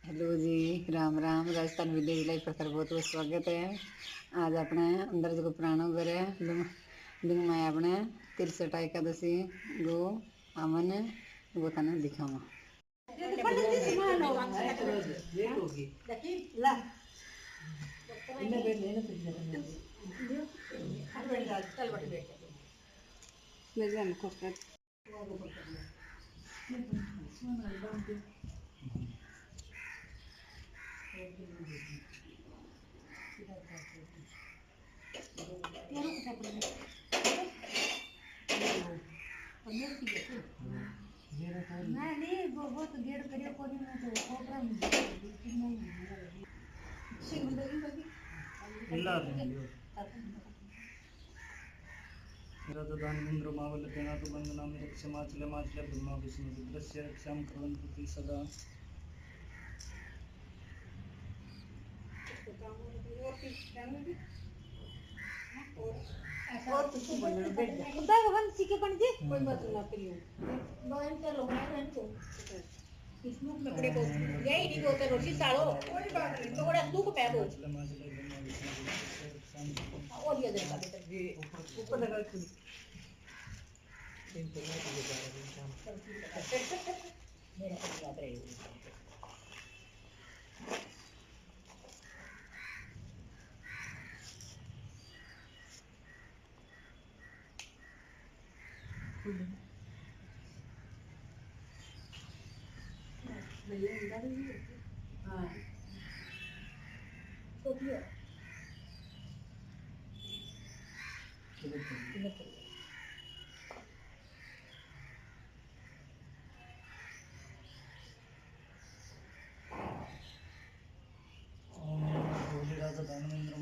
Hello जी, Ram Ram. Rajasthan village life पर बहुत बहुत स्वागत है। आज अपने अंदर जो पुराणों करे लिंग में अपने तिरसठ एकादशी गो अमन वो थाने दिखावा। नहीं वो तो गेड़ करियो कोनी में तो कोपरा में दानवेन्द्र मावल तेना तो बंदना में क्षमाचल माचल ब्रह्मा विष्णु रुद्रस्य रक्षां कुर्वन्तु ते सदा। और कुछ बोलना बैठ जा भगवान सीखे पड़ जी कोई बात ना करियो बहन चलो बहन को इसमें लकड़े को यही नहीं होता रोटी सालो कोई बात नहीं तो बड़ा दुख पे वो और ये देखा बेटा जी ऊपर लगा के तीन तो मैं ये जा रहा हूं मेरा तो याद रहेगा।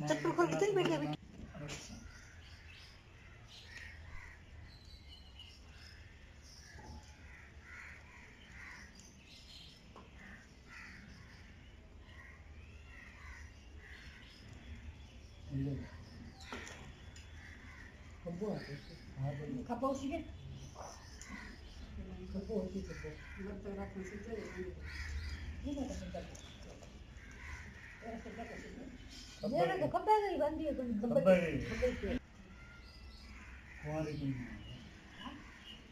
चप्पल खोल के चल बैठ जा बेटा। खपो सीधे खपो होती खपो मत रख सीधे ये ना कर ऐसे क्या कर ये ना तो खपे गई बंदी है खपे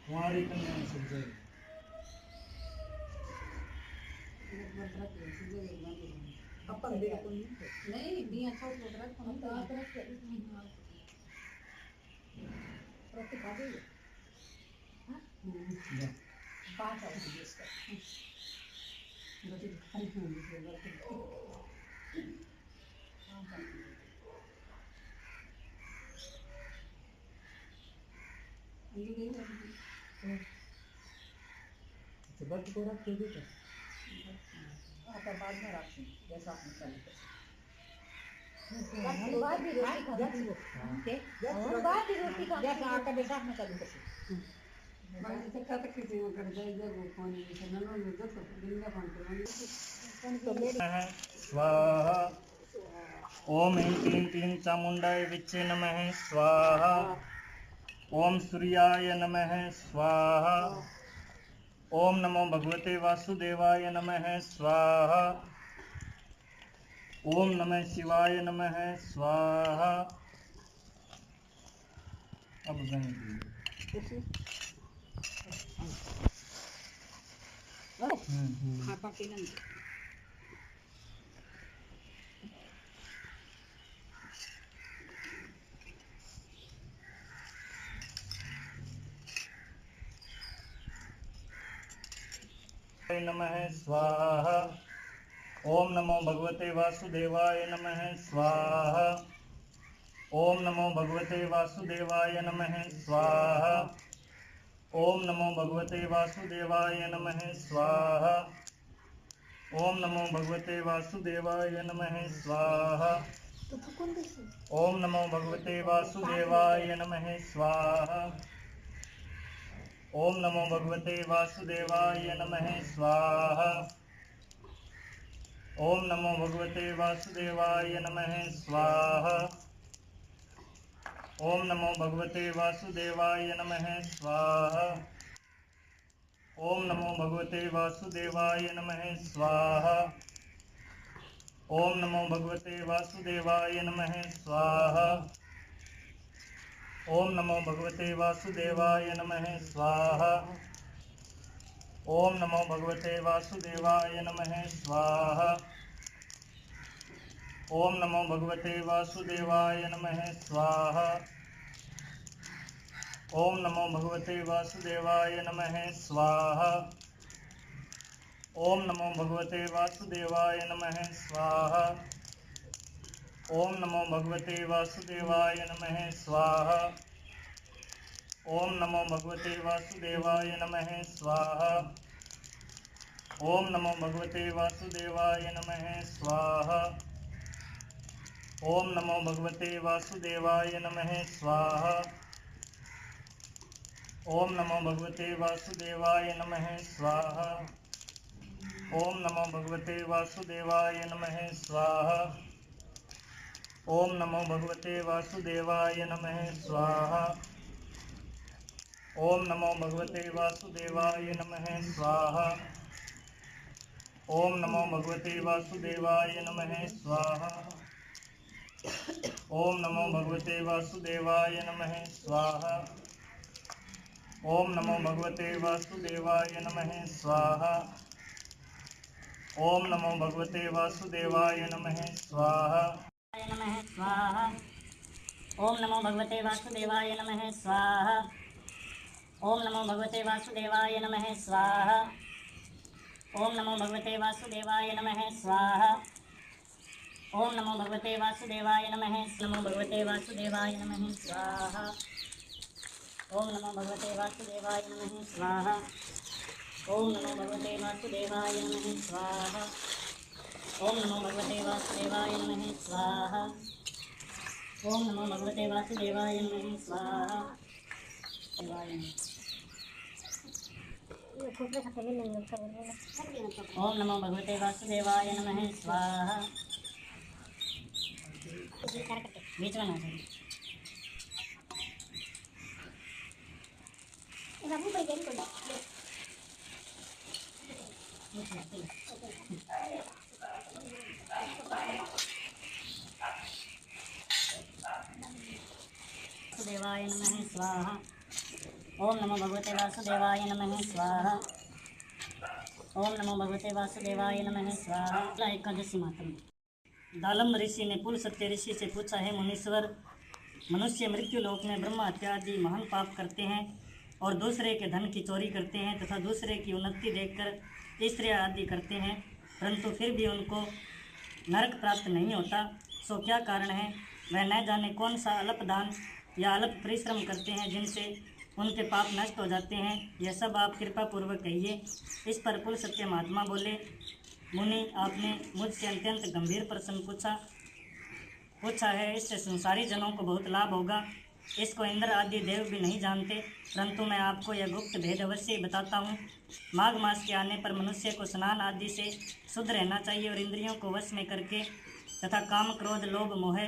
कुंवारी कन्या सब जाए अपन देखो नहीं दिया छोड़ छोड़ रख हम तो आकर रख रोटी खा गई हां बात है इसका रोटी खानी है रोटी ये गई तो बात को रख दे बेटा आता बाद में रख जैसा आपने चालू कर बाद भी रोटी खा ओके बाद भी रोटी खा जैसा आटा बेटा आपने चालू कर बाद से क्या तक किसी में कर जाए जब वो पानी से नलो में जब बिंदा पानी स्वाहा। ओम ऐं क्लीं क्लीं चामुंडाय विच्चे नमः स्वाहा। ओम सूर्याय नमः स्वाहा। ओम नमो भगवते वासुदेवाय नमः स्वाहा। ओम नमः शिवाय नमः स्वाहा। अब हाँ पाके ना नमः स्वाहा। ओम नमो भगवते वासुदेवाय नमः स्वाहा। ओम नमो भगवते वासुदेवाय नमः स्वाहा। ओम नमो भगवते वासुदेवाय नमः स्वाहा। ओम नमो भगवते वासुदेवाय नमः स्वाहा। ओम नमो भगवते वासुदेवाय नमः स्वाहा। ओम नमो भगवते वासुदेवाय नमः स्वाहा। ओम नमो भगवते वासुदेवाय नमः स्वाहा। ओम नमो भगवते वासुदेवाय नमः स्वाहा। ओम नमो भगवते वासुदेवाय नमः स्वाहा। ओम नमो भगवते वासुदेवाय नमः स्वाहा। ओम नमो भगवते वासुदेवाय नमः स्वाहा। ओम नमो भगवते वासुदेवाय नमः स्वाहा। ओम नमो भगवते वासुदेवाय नमः स्वाहा। ओम नमो भगवते वासुदेवाय नमः स्वाहा। ओम नमो भगवते वासुदेवाय नमः स्वाहा। ओम नमो भगवते वासुदेवाय नमः स्वाहा। ओम नमो भगवते वासुदेवाय नमः स्वाहा। ओम नमो भगवते वासुदेवाय नमः स्वाहा। ओम नमो भगवते वासुदेवाय नमः स्वाहा। ओम नमो भगवते वासुदेवाय नमः स्वाहा। ओम नमो भगवते वासुदेवाय नमः स्वाहा। ओम नमो भगवते वासुदेवाय नमः स्वाहा। ओम नमो भगवते वासुदेवाय नमः स्वाहा। ओम नमो भगवते वासुदेवाय नमः स्वाहा। ओम नमो भगवते वासुदेवाय नमः स्वाहा। ओम नमो भगवते वासुदेवाय नमः स्वाहा। ओम नमो भगवते वासुदेवाय नमः स्वाहा। नमः स्वाहा। ओम नमो भगवते वासुदेवाय नमः स्वाहा। ओम नमो भगवते वासुदेवाय नमः स्वाहा। ओम नमो भगवते वासुदेवाय नमः स्वाहा। ओम नमो भगवते वासुदेवाय नमः नमो भगवते वासुदेवाय नमः स्वाहा। ओम नमो भगवते वासुदेवाय नमः स्वाहा। ओम नमो भगवते वासुदेवाय नमः स्वाहा। ओम नमो भगवते वासुदेवाय नमः स्वाहा। ओम नमो भगवते वासुदेवाय नमः स्वाहा। ओम नमो भगवते वासुदेवाय नमः स्वाहा। बीच में ना वासुदेवाय नमः स्वाहा। ओम नमो भगवते वासुदेवाय नमः स्वाहा। ओम नमो भगवते वासुदेवाय नमः स्वाहा। एकादशी मातम। दालम ऋषि ने पुल सत्य ऋषि से पूछा है, मुनीश्वर, मनुष्य मृत्यु लोक में ब्रह्म हत्या आदि महान पाप करते हैं और दूसरे के धन की चोरी करते हैं तथा दूसरे की उन्नति देखकर स्त्रियाँ आदि करते हैं, परंतु फिर भी उनको नरक प्राप्त नहीं होता, सो क्या कारण है? वह न जाने कौन सा अल्प दान या अल्प परिश्रम करते हैं जिनसे उनके पाप नष्ट हो जाते हैं। यह सब आप कृपा पूर्वक कहिए। इस पर पुल सत्य महात्मा बोले, मुनि, आपने मुझसे अत्यंत गंभीर प्रश्न पूछा है। इससे संसारी जनों को बहुत लाभ होगा। इसको इंद्र आदि देव भी नहीं जानते, परंतु मैं आपको यह गुप्त भेद अवश्य बताता हूँ। माघ मास के आने पर मनुष्य को स्नान आदि से शुद्ध रहना चाहिए और इंद्रियों को वश में करके तथा काम, क्रोध, लोभ, मोह,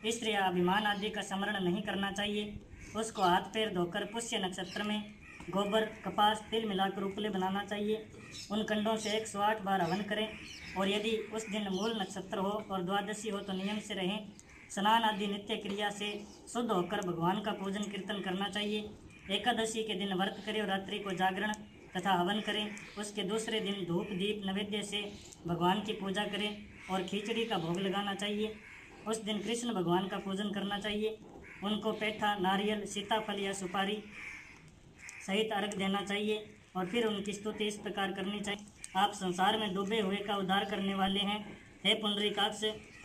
स्त्री, अभिमान आदि का स्मरण नहीं करना चाहिए। उसको हाथ पैर धोकर पुष्य नक्षत्र में गोबर, कपास, तिल मिलाकर उपले बनाना चाहिए। उन कंडों से 108 बार हवन करें और यदि उस दिन मूल नक्षत्र हो और द्वादशी हो तो नियम से रहें। स्नान आदि नित्य क्रिया से शुद्ध होकर भगवान का पूजन कीर्तन करना चाहिए। एकादशी के दिन व्रत करें और रात्रि को जागरण तथा हवन करें। उसके दूसरे दिन धूप दीप नैवेद्य से भगवान की पूजा करें और खिचड़ी का भोग लगाना चाहिए। उस दिन कृष्ण भगवान का पूजन करना चाहिए। उनको पेठा, नारियल, सीताफल या सुपारी सहित अर्घ देना चाहिए और फिर उनकी स्तुति इस प्रकार करनी चाहिए। आप संसार में डूबे हुए का उद्धार करने वाले हैं। हे पुंडरीकाक्ष,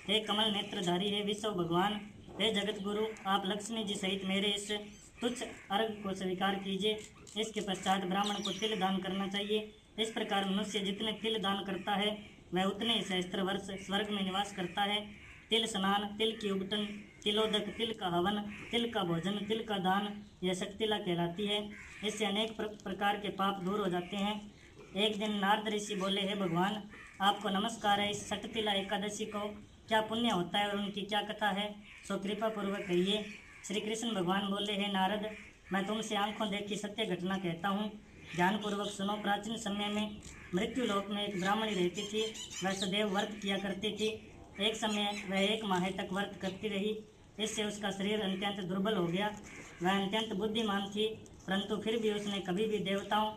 हे कमल नेत्रधारी, हे विश्व भगवान, हे जगत गुरु, आप लक्ष्मी जी सहित मेरे इस तुच्छ अर्घ को स्वीकार कीजिए। इसके पश्चात ब्राह्मण को तिल दान करना चाहिए। इस प्रकार मनुष्य जितने तिल दान करता है वह उतने सहस्त्र वर्ष स्वर्ग में निवास करता है। तिल स्नान, तिल की उबटन, तिलोदक, तिल का हवन, तिल का भोजन, तिल का दान, यह शक्तिला कहलाती है। इससे अनेक प्रकार के पाप दूर हो जाते हैं। एक दिन नारद ऋषि बोले, हे भगवान, आपको नमस्कार है। इस षटतिला एकादशी को क्या पुण्य होता है और उनकी क्या कथा है, सो कृपा पूर्वक कहिए। श्री कृष्ण भगवान बोले, हे नारद, मैं तुमसे आंखों देखी सत्य घटना कहता हूँ, ध्यानपूर्वक सुनो। प्राचीन समय में मृत्यु लोक में एक ब्राह्मणी रहती थी। वह सदैव व्रत किया करती थी। एक समय वह 1 माह तक व्रत करती रही। इससे उसका शरीर अत्यंत दुर्बल हो गया। वह अत्यंत बुद्धिमान थी, परंतु फिर भी उसने कभी भी देवताओं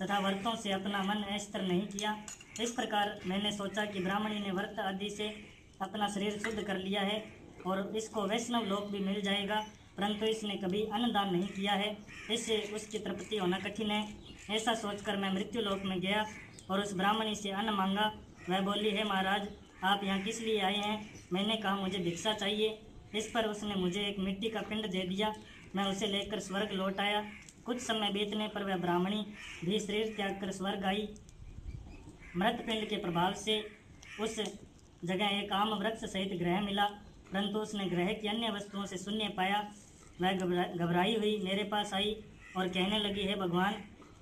तथा व्रतों से अपना मन अस्थिर नहीं किया। इस प्रकार मैंने सोचा कि ब्राह्मणी ने व्रत आदि से अपना शरीर शुद्ध कर लिया है और इसको वैष्णव लोक भी मिल जाएगा, परंतु इसने कभी अन्नदान नहीं किया है, इससे उसकी तृप्ति होना कठिन है। ऐसा सोचकर मैं मृत्यु लोक में गया और उस ब्राह्मणी से अन्न मांगा। वह बोली, हे महाराज, आप यहाँ किस लिए आए हैं? मैंने कहा, मुझे भिक्षा चाहिए। इस पर उसने मुझे एक मिट्टी का पिंड दे दिया। मैं उसे लेकर स्वर्ग लौट आया। कुछ समय बीतने पर वह ब्राह्मणी भी शरीर त्याग कर स्वर्ग आई। मृत पिंड के प्रभाव से उस जगह एक आम वृक्ष सहित ग्रह मिला, परंतु उसने ग्रह की अन्य वस्तुओं से शून्य पाया। वह घबराई हुई मेरे पास आई और कहने लगी, हे भगवान,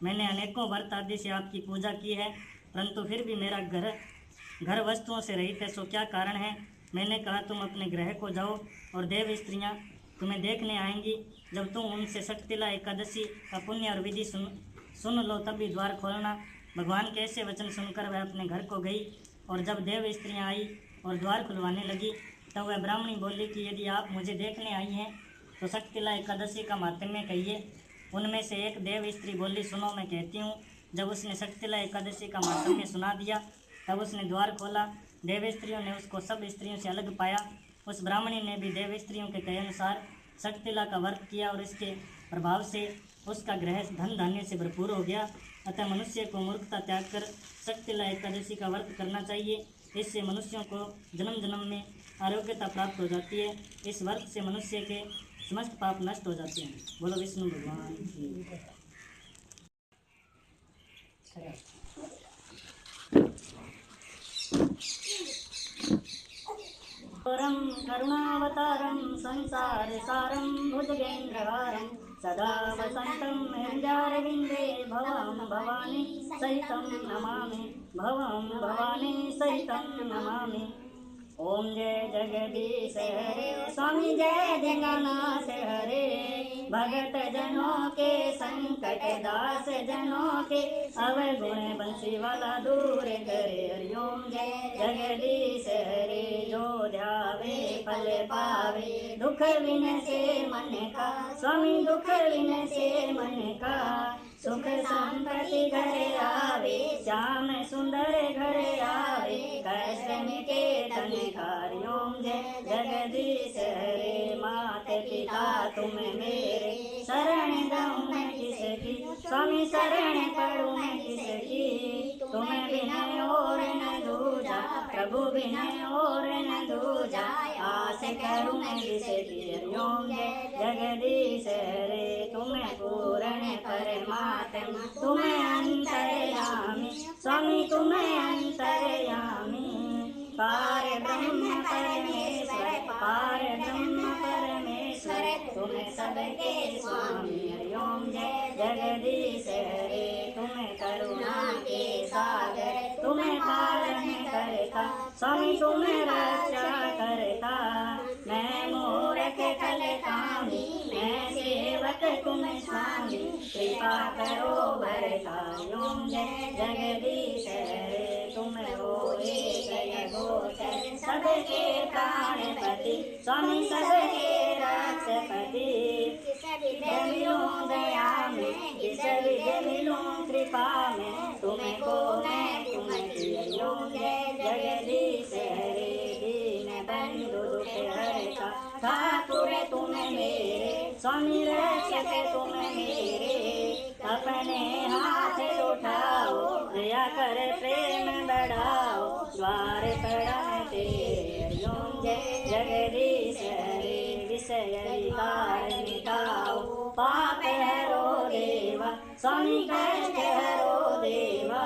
मैंने अनेकों व्रत आदि से आपकी पूजा की है, परंतु फिर भी मेरा घर वस्तुओं से रहित है, सो क्या कारण है? मैंने कहा, तुम अपने ग्रह को जाओ और देव स्त्रियाँ तुम्हें देखने आएंगी। जब तुम उनसे शक्तिला एकादशी का पुण्य और विधि सुन लो तब भी द्वार खोलना। भगवान के ऐसे वचन सुनकर वह अपने घर को गई और जब देव स्त्रियाँ आई और द्वार खुलवाने लगी तब वह ब्राह्मणी बोली कि यदि आप मुझे देखने आई हैं तो शक्तिला एकादशी का माहात्म्य कहिए। उनमें से एक देव स्त्री बोली, सुनो, मैं कहती हूँ। जब उसने शक्तिला एकादशी का माहात्म्य सुना दिया तब उसने द्वार खोला। देव स्त्रियों ने उसको सब स्त्रियों से अलग पाया। उस ब्राह्मणी ने भी देव स्त्रियों के कहे अनुसार शक्तिला का व्रत किया और इसके प्रभाव से उसका ग्रह धन धान्य से भरपूर हो गया। अतः मनुष्य को मूर्खता त्याग कर शक्तिला एकादशी का व्रत करना चाहिए। इससे मनुष्यों को जन्म जन्म में आरोग्यता प्राप्त हो जाती है। इस व्रत से मनुष्य के समस्त पाप नष्ट हो जाते हैं। बोलो विष्णु भगवान की। परम करुणावतारम संसार सारम भुजगेन्द्रहारम सदा वसंतम हृदयारविंदे भवम भवानी सहितं नमामि। भवम भवानी सहितं नमामि। ओम जय जगदीश हरे, स्वामी जय जगन्नाथ हरे। भगत जनों के संकट, दास जनों के अवगुण, बंसी वाला दूर करे। हरिओम जय जगदीश हरे। जो ध्यावे फल पावे, दुख विन से मन का। स्वामी दुख विन से मन का, सुख संपत्ति घर आवे। श्याम सुंदर घर आवे, कष्ट मिटे तन कार्यों। जय जगदीश हरे। माता पिता तुम मेरे, शरण दूं मैं किसकी? स्वामी शरण पढ़ूं मैं किसकी? तुम्हें बिना और न दूजा, प्रभु बिना और न दूजा। आस करूं मैं किसकी? हरिओम जय जगदीश हरे। तुम्हें पूर्ण परमात्मा, तुम्हें अंतर्यामी। स्वामी तुम्हें अंतर्यामी। पार ब्रह्म परमेश्वर, पार ब्रह्म परमेश्वर, तुम्हें सबके स्वामी। हरिओम जय जगदीश हरे। तुम्हें करुणा के सागर, तुम्हें पालन करता। स्वामी तुम्हें रक्षा करता। मैं मूर्ख कल कामी, मैं सेवक तुम स्वामी। कृपा करो भरतारियों। जय जगदीश हरे। तुम हो एक गोचर, सबके प्राणपति। स्वामी सबके राक्षपति। मिलूं दया में, किस विधि मिलूं कृपा में। तुम्हें को मैं तुम्हें प्रियो। जय जगदीश हरे। दीन बंधु दुख हरता, ठाकुर तुम मेरे। स्वामी रक्षक तुम मेरे। अपने हाथ उठाओ, दया कर प्रेम बढ़ाओ। द्वार पड़ा तेरे। हरिओम जय जगदीश हरे। विषय विकार मिटाओ, पाप हरो देवा। स्वामी कष्ट हरो देवा।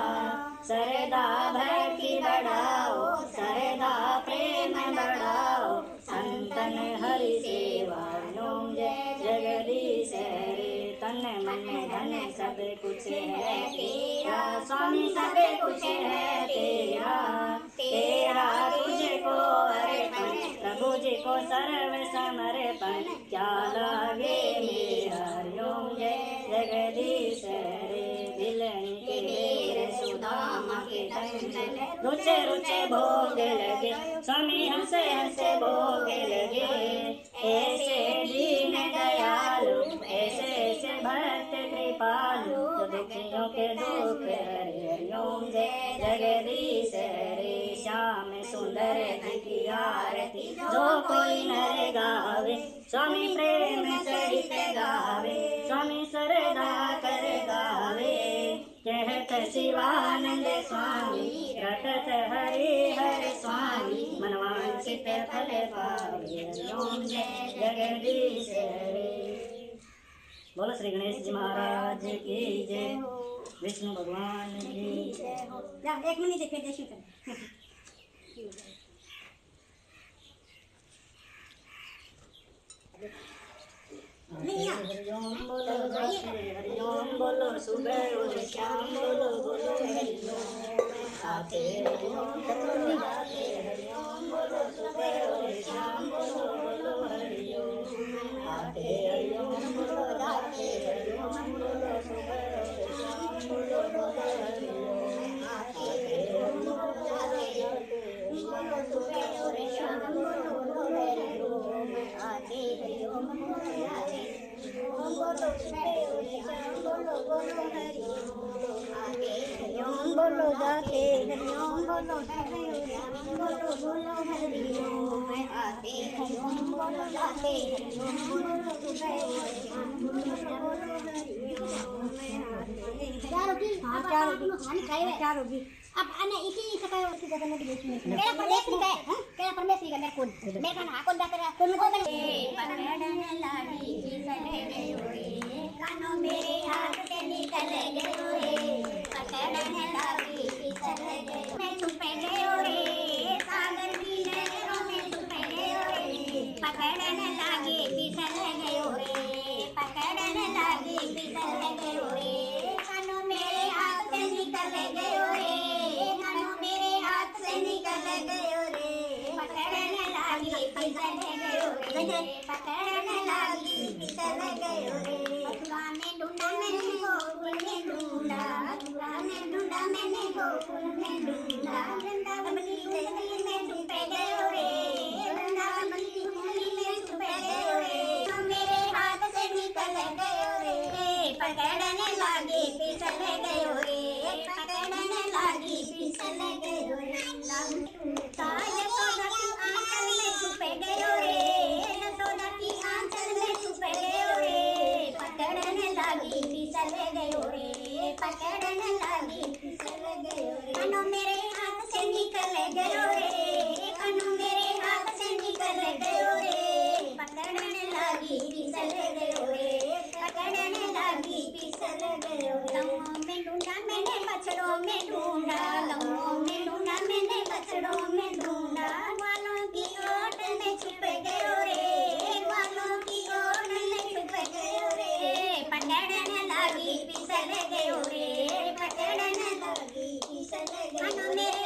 सरदा भक्ति बढ़ाओ, सरदा प्रेम बढ़ाओ। संतन हरि सेवा। ओम जय जगदीश हरे। तन मन धन सब कुछ है तेरा। स्वामी सब कुछ है तेरा। तेरा तुझको अर्पण, प्रभु जी को सर्व समर्पण। क्या लागे मेरा? हरिओम जय जगदीश हरे। बिलनी के ढेर, सुदामा के रुचे रुचे भोगे लगे स्वामी हंसे हंसे भोगे लगे ऐसे दीन दयालु ऐसे ऐसे भक्त कृपालु जो दुखियों के दुख हरे हरिओम जय जगदीश हरे श्याम सुंदर की आरती जो कोई नर गावे स्वामी प्रेम सहित गावे स्वामी सरदा कर गावे कहत शिवानंद स्वामी रटत हरे हर स्वामी मनवांछित फल पावे हरिओम जय जगदीश हरे। बोलो श्री गणेश जी महाराज की जय विष्णु भगवान की जय हो। एक मिनट फिर देखिए हरिओम बोलो हरिओम बोलो सुबह और शाम बोलो बोलो हरिओम आते हरिओम बोलो आते हरिओम बोलो सुबह और शाम बोलो बोलो हरिओम आते हरिओम बोलो आते हरिओम बोलो सुबह और शाम बोलो बोलो हरिओम आते हरिओम बोलो बोलो सुबह और शाम बोलो बोलो हरिओम आते हरिओम बोलो आते बोलो सुबह और शाम बोलो बोलो हरिओम आते हरिओम बोलो जाते हरिओम बोलो सुबह और शाम बोलो बोलो हरिओम आते हरिओम बोलो जाते हरिओम बोलो सुबह और शाम बोलो बोलो हरिओम क्या होगी? अब क्या होगी? अब अने इसी सकाय उसकी जगह में भी मेरा परमेश्वरी का है मेरा परमेश्वरी का मेरा कौन मेरा कौन हां कौन जा कर कौन को पकड़ने लागी चले गयो रे कानो मेरे हाथ से निकल गयो रे पकड़ने लागी चले गयो मैं छुप गयो रे सागर की लहरों में छुप गयो रे पकड़ने लागी फिसल गयो रे पकड़ने लागी फिसल गयो रे कानो मेरे हाथ से निकल गयो रे पकड़ने लागी फिसल गयो रे पकड़ने लागी फिसल गयो रे मथुरा में ढूंढा मैंने गोकुल में ढूंढा मथुरा में ढूंढा मैंने गोकुल में ढूंढा वृंदावन की गली में छुप गयो रे वृंदावन की गली में छुप गयो रे मेरे हाथ से निकल गयो रे पकड़ने लागी फिसल गयो रे पकड़ने लागी फिसल गयो रे यशोदा की आंचल में छुप गयो रे यशोदा की आंचल में छुप गयो रे पकड़ने लागी फिसल गयो रे पकड़ने लागी फिसल गयो रे कानो मेरे हाथ से निकल गयो रे कानो मेरे हाथ से निकल गयो रे पकड़ने लागी फिसल गयो रे पकड़ने लागी फिसल गयो रे लम्हों में ढूंढा मैंने बछड़ों में ढूंढा लम्हों में ढूंढा मैंने बछड़ों में ढूंढा वालों की ओट में छुप गयो रे वालों की ओट में छुप गयो रे पकड़ने लागी फिसल गयो रे पकड़ने लागी फिसल गयो कानो मेरे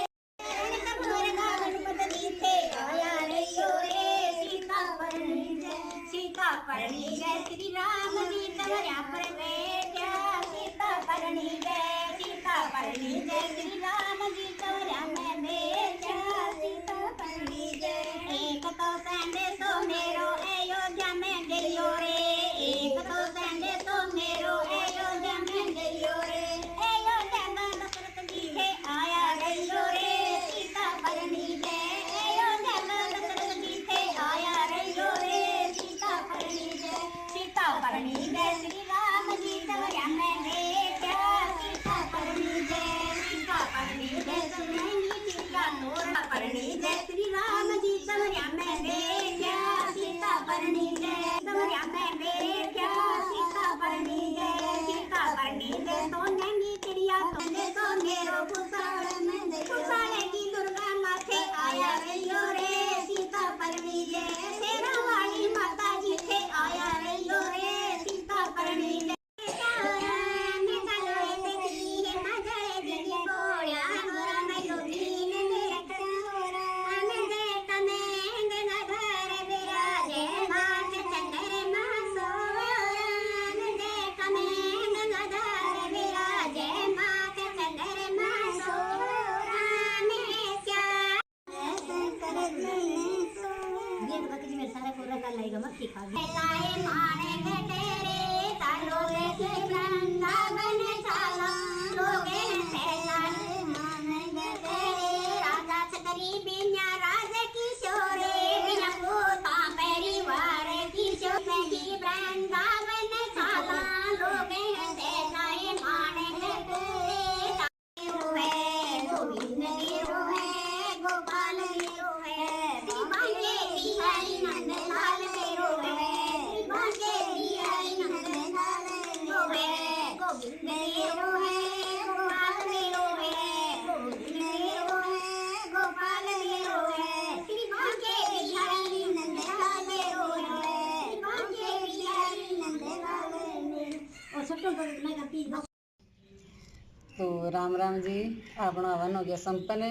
तो राम राम जी, अपना हवन हो गया संपन्न।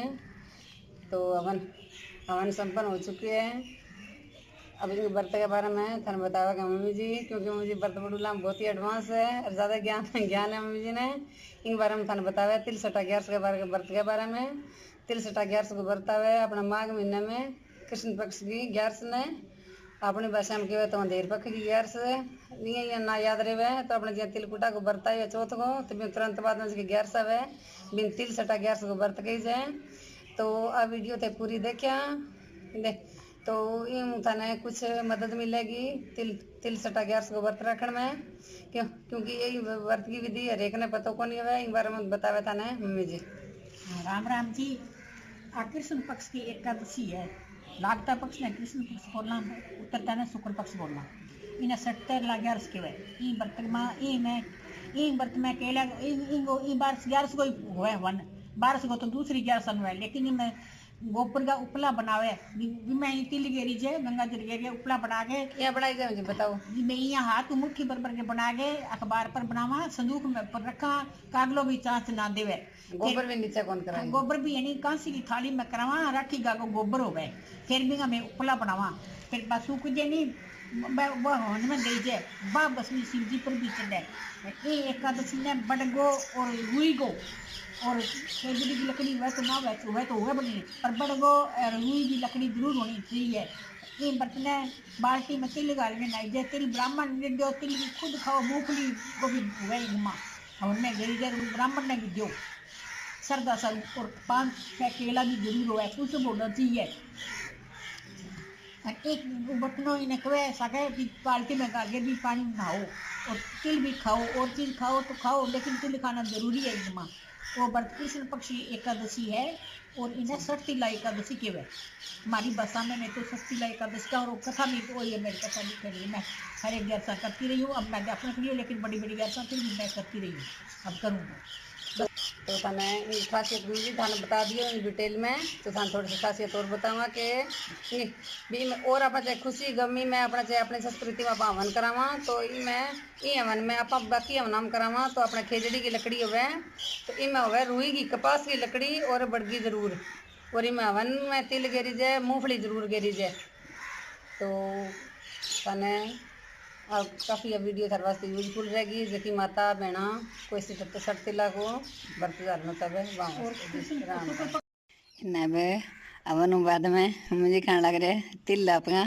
तो हवन संपन्न हो चुके हैं। अब इनके व्रत के बारे में थाने बतावेगा मम्मी जी, क्योंकि मम्मी जी व्रत बड़ूला में बहुत ही एडवांस है और ज़्यादा ज्ञान है मम्मी जी ने। इन बारे में थाने बतावे तिलसटा 11 के बारे व्रत के बारे में। तिलसटा 11 को व्रत आवे अपना माघ महीने में कृष्ण पक्ष की 11 ने, अपनी भाषा में कहवे तो अंधेर पक्ष की 11 नहीं ना याद रहे तो अपने जो तिलकुटा को व्रत आए चौथ को तो बिन तुरंत बाद में 11 है बिन तिलसटा 11 को व्रत कही जाए। तो आ वीडियो थे पूरी देखा तो इन थाने कुछ मदद मिलेगी तिलसटा 11 को व्रत रखने में, क्योंकि यही व्रत की विधि हरेक ने पता को नहीं है। इन बारे में बतावे थाने मम्मी जी। राम राम जी। कृष्ण पक्ष की एकादशी है। लागता पक्ष ने कृष्ण पक्ष बोलना, उत्तरता ने शुक्ल पक्ष बोलना। इन्हें 70 ला 11 के वे इन व्रत में केला इन बार 11 को हुए वन 12 को तो दूसरी 11 हुए, लेकिन इनमें गोबर का उपला बनावे मैं तिल गेरी जे गंगा जल गेरी उपला बना के क्या बनाई जाए मुझे बताओ। मैं यहाँ हाथ मुट्ठी भर के बना के अखबार पर बनावा, संदूक में पर रखा, कागलो भी चांच ना देवे। गोबर भी नीचे कौन कराए? गोबर भी यानी कांसी की थाली में करावा, राखी गा को गोबर हो गए, फिर भी मैं उपला बनावा, फिर बस सूख जे नहीं वह होने में दे जे बा बस में शिव जी पर भी चढ़े। ये एकादशी ने बड़गो और रुई गो और खेजड़ी की लकड़ी वह तो ना वह तो हुआ बनी, पर बड़गो और रुई की लकड़ी जरूर होनी चाहिए। ये बर्तन बाल्टी में तिल गालने नहीं जे, तिल ब्राह्मण ने दो, तिल की खुद खाओ, मूंगफली को भी हुआ घुमा और मैं गई ब्राह्मण ने भी दो सरदा सर और 5-6 केला भी जरूर हुआ, कुछ बोलना चाहिए। एक बटनों इन्हें कहे सके कि बाल्टी में गागे भी पानी नहाओ और तिल भी खाओ और चीज खाओ तो खाओ, लेकिन तिल खाना जरूरी है इनमा। वो व्रत कृष्ण पक्ष की एकादशी है और इन्हें षष्ठीला एकादशी के वे हमारी भाषा में मैं तो षष्ठीला एकादशी का, और कथा भी तो ये मेरी कथा लिख रही है। मैं हर एक 11 करती रही हूँ, अब मैं अपने के लिए, लेकिन बड़ी 11 फिर भी मैं करती रही हूँ, अब करूँगा। तो थाने खासियत भी थाने बता दियो इन डिटेल में। तो थाने थोड़ी सी खासियत और बताऊँगा कि भी में और अपना चाहे खुशी गमी में अपना चाहे अपनी संस्कृति में आप हवन करावा, तो ई हवन में आप बाकी हवन करावा तो अपने खेजड़ी की लकड़ी होवे, तो इमें होवे रुई की कपास की लकड़ी और बड़गी जरूर, और इमें हवन में तिल गेरी जाए, मूँगफली जरूर गेरी जाए। तो थाने अब काफ़ी अब वीडियो थारे वास्ते यूजफुल रहेगी, जो कि माता बहना कोई षष्ठीला को व्रत धारण तब हवन बाद में मुझे खाने लग रहे तिल अपना